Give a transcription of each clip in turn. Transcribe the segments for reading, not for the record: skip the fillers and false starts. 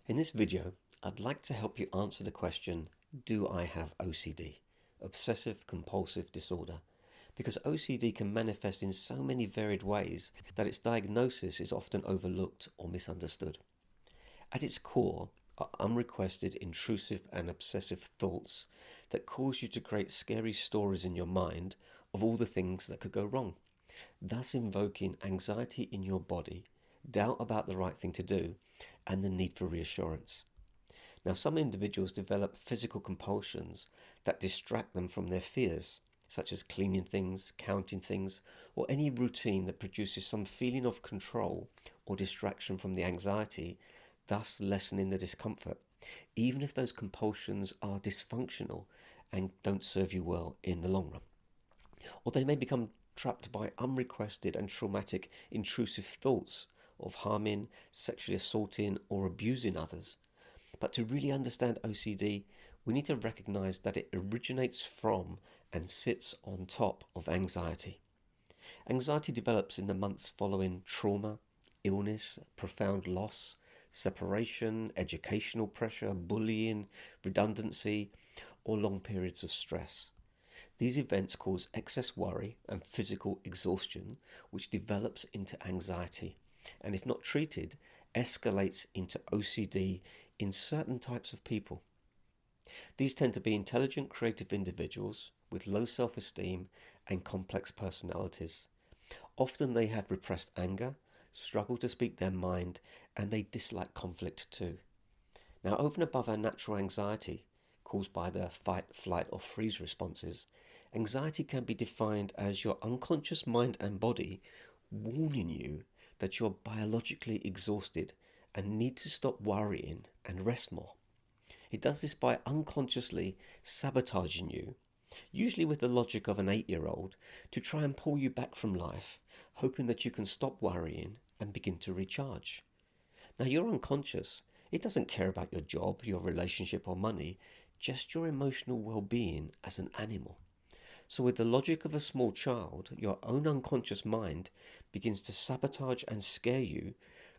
In this video, I'd like to help you answer the question, do I have OCD, Obsessive-Compulsive Disorder? Because OCD can manifest in so many varied ways that its diagnosis is often overlooked or misunderstood. At its core are unrequested, intrusive and obsessive thoughts that cause you to create scary stories in your mind of all the things that could go wrong, thus invoking anxiety in your body, doubt about the right thing to do, and the need for reassurance. Now, some individuals develop physical compulsions that distract them from their fears, such as cleaning things, counting things, or any routine that produces some feeling of control or distraction from the anxiety, thus lessening the discomfort, even if those compulsions are dysfunctional and don't serve you well in the long run. Or they may become trapped by unrequested and traumatic intrusive thoughts of harming, sexually assaulting, or abusing others. But to really understand OCD, we need to recognize that it originates from and sits on top of anxiety. Anxiety develops in the months following trauma, illness, profound loss, separation, educational pressure, bullying, redundancy, or long periods of stress. These events cause excess worry and physical exhaustion, which develops into anxiety, and if not treated, escalates into OCD in certain types of people. These tend to be intelligent, creative individuals with low self-esteem and complex personalities. Often they have repressed anger, struggle to speak their mind, and they dislike conflict too. Now, over and above our natural anxiety, caused by the fight, flight, or freeze responses, anxiety can be defined as your unconscious mind and body warning you that you're biologically exhausted and need to stop worrying and rest more. It does this by unconsciously sabotaging you, usually with the logic of an 8-year-old, to try and pull you back from life, hoping that you can stop worrying and begin to recharge. Now, your unconscious, it doesn't care about your job, your relationship, or money, just your emotional well-being as an animal. So with the logic of a small child, your own unconscious mind begins to sabotage and scare you,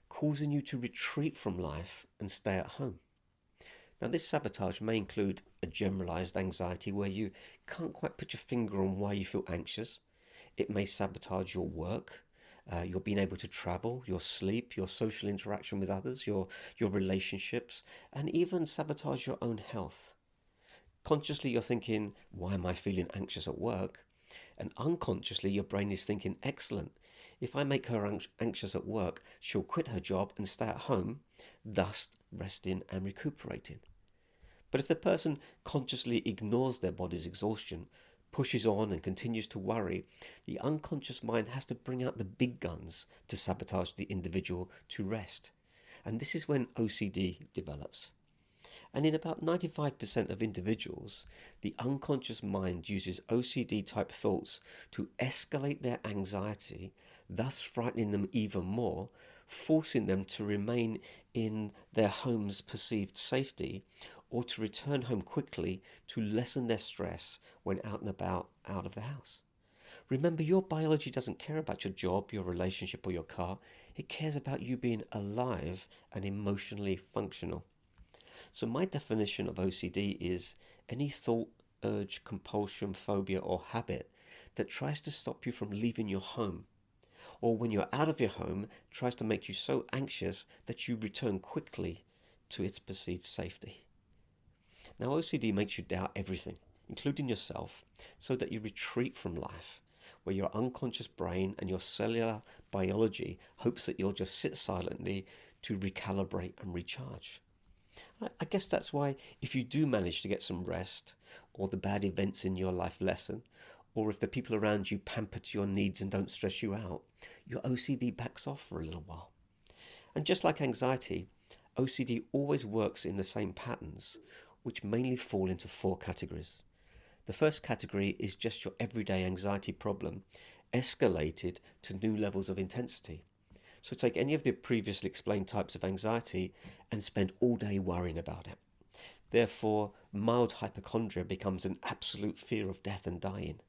causing you to retreat from life and stay at home. Now, this sabotage may include a generalized anxiety where you can't quite put your finger on why you feel anxious. It may sabotage your work, your being able to travel, your sleep, your social interaction with others, your relationships, and even sabotage your own health. Consciously, you're thinking, why am I feeling anxious at work? And unconsciously, your brain is thinking, excellent. If I make her anxious at work, she'll quit her job and stay at home, thus resting and recuperating. But if the person consciously ignores their body's exhaustion, pushes on and continues to worry, the unconscious mind has to bring out the big guns to sabotage the individual to rest. And this is when OCD develops. And in about 95% of individuals, the unconscious mind uses OCD-type thoughts to escalate their anxiety, thus frightening them even more, forcing them to remain in their home's perceived safety or to return home quickly to lessen their stress when out and about out of the house. Remember, your biology doesn't care about your job, your relationship, or your car. It cares about you being alive and emotionally functional. So my definition of OCD is any thought, urge, compulsion, phobia, or habit that tries to stop you from leaving your home, or when you're out of your home, tries to make you so anxious that you return quickly to its perceived safety. Now, OCD makes you doubt everything, including yourself, so that you retreat from life, where your unconscious brain and your cellular biology hopes that you'll just sit silently to recalibrate and recharge. I guess that's why if you do manage to get some rest, or the bad events in your life lessen, or if the people around you pamper to your needs and don't stress you out, your OCD backs off for a little while. And just like anxiety, OCD always works in the same patterns, which mainly fall into 4 categories. The first category is just your everyday anxiety problem, escalated to new levels of intensity. So take any of the previously explained types of anxiety and spend all day worrying about it. Therefore, mild hypochondria becomes an absolute fear of death and dying.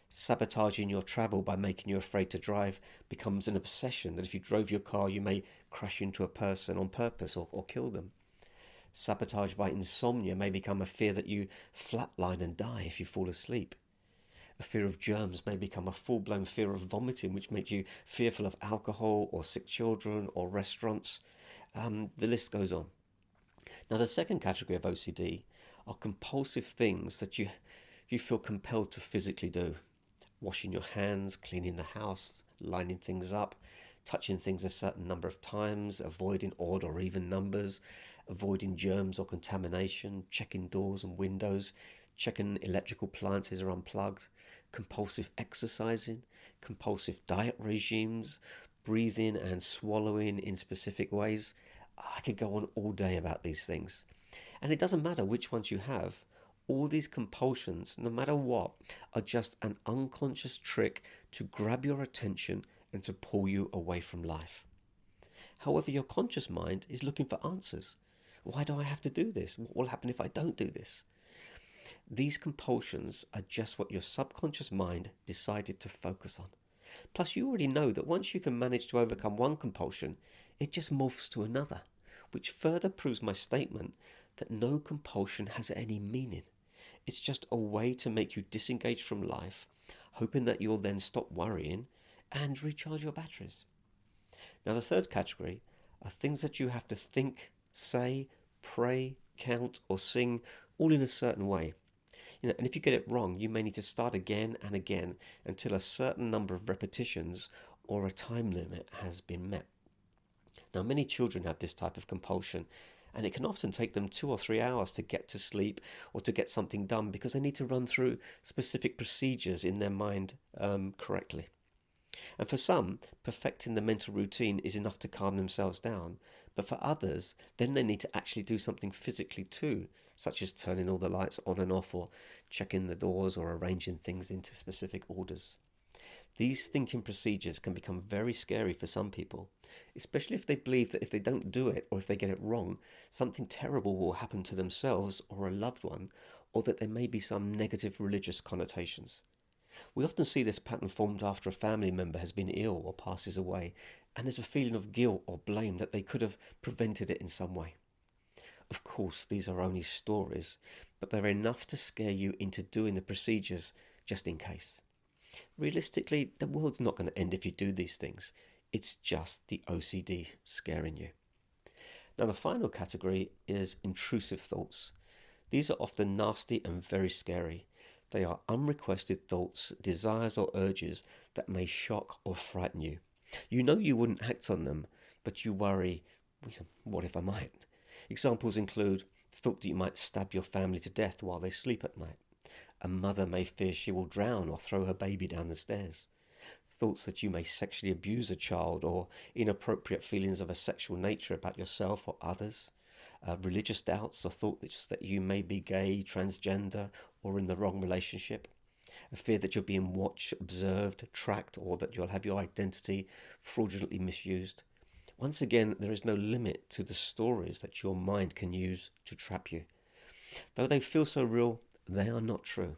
Sabotaging your travel by making you afraid to drive becomes an obsession that if you drove your car, you may crash into a person on purpose or kill them. Sabotage by insomnia may become a fear that you flatline and die if you fall asleep. A fear of germs may become a full-blown fear of vomiting, which makes you fearful of alcohol or sick children or restaurants. The list goes on. Now, the second category of OCD are compulsive things that you feel compelled to physically do. Washing your hands, cleaning the house, lining things up, touching things a certain number of times, avoiding odd or even numbers, avoiding germs or contamination, checking doors and windows, checking electrical appliances are unplugged, compulsive exercising, compulsive diet regimes, breathing and swallowing in specific ways. I could go on all day about these things. And it doesn't matter which ones you have. All these compulsions, no matter what, are just an unconscious trick to grab your attention and to pull you away from life. However, your conscious mind is looking for answers. Why do I have to do this? What will happen if I don't do this? These compulsions are just what your subconscious mind decided to focus on. Plus, you already know that once you can manage to overcome one compulsion, it just morphs to another, which further proves my statement that no compulsion has any meaning. It's just a way to make you disengage from life, hoping that you'll then stop worrying and recharge your batteries. Now, the third category are things that you have to think, say, pray, count, or sing all in a certain way. And if you get it wrong, you may need to start again and again until a certain number of repetitions or a time limit has been met. Now, many children have this type of compulsion, and it can often take them 2 or 3 hours to get to sleep or to get something done because they need to run through specific procedures in their mind correctly. And for some, perfecting the mental routine is enough to calm themselves down. But for others, then they need to actually do something physically too, such as turning all the lights on and off or checking the doors or arranging things into specific orders. These thinking procedures can become very scary for some people, especially if they believe that if they don't do it or if they get it wrong, something terrible will happen to themselves or a loved one, or that there may be some negative religious connotations. We often see this pattern formed after a family member has been ill or passes away, and there's a feeling of guilt or blame that they could have prevented it in some way. Of course, these are only stories, but they're enough to scare you into doing the procedures just in case. Realistically, the world's not going to end if you do these things. It's just the OCD scaring you. Now, the final category is intrusive thoughts. These are often nasty and very scary. They are unrequested thoughts, desires or urges that may shock or frighten you. You know you wouldn't act on them, but you worry, what if I might? Examples include the thought that you might stab your family to death while they sleep at night. A mother may fear she will drown or throw her baby down the stairs. Thoughts that you may sexually abuse a child or inappropriate feelings of a sexual nature about yourself or others. Religious doubts or thoughts that you may be gay, transgender, or in the wrong relationship. A fear that you're being watched, observed, tracked, or that you'll have your identity fraudulently misused. Once again, there is no limit to the stories that your mind can use to trap you. Though they feel so real, they are not true.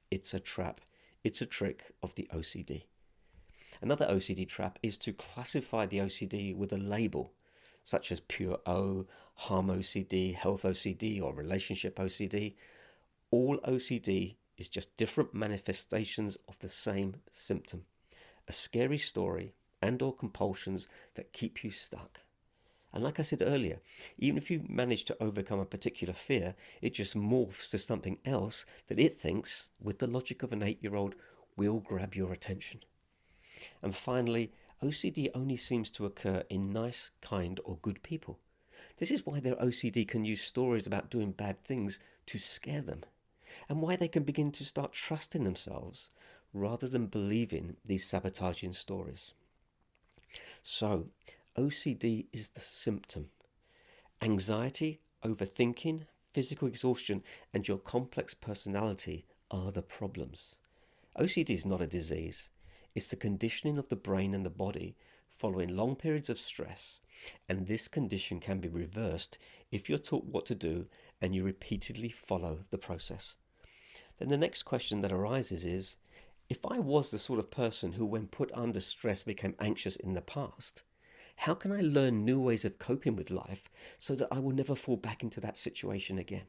It's a trap. It's a trick of the OCD. Another OCD trap is to classify the OCD with a label, such as Pure O, Harm OCD, Health OCD, or Relationship OCD. All OCD is just different manifestations of the same symptom, a scary story and or compulsions that keep you stuck. And like I said earlier, even if you manage to overcome a particular fear, it just morphs to something else that it thinks, with the logic of an 8-year-old, will grab your attention. And finally, OCD only seems to occur in nice, kind, or good people. This is why their OCD can use stories about doing bad things to scare them, and why they can begin to start trusting themselves rather than believing these sabotaging stories. So, OCD is the symptom. Anxiety, overthinking, physical exhaustion, and your complex personality are the problems. OCD is not a disease. It's the conditioning of the brain and the body following long periods of stress, and this condition can be reversed if you're taught what to do and you repeatedly follow the process. Then the next question that arises is, if I was the sort of person who when put under stress became anxious in the past, How can I learn new ways of coping with life so that I will never fall back into that situation again?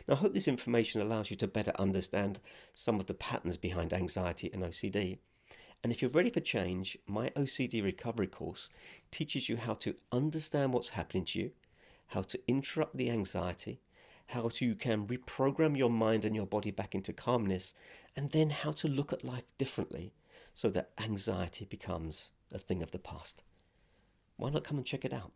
Now, I hope this information allows you to better understand some of the patterns behind anxiety and OCD. And if you're ready for change, my OCD recovery course teaches you how to understand what's happening to you, how to interrupt the anxiety, you can reprogram your mind and your body back into calmness, and then how to look at life differently so that anxiety becomes a thing of the past. Why not come and check it out?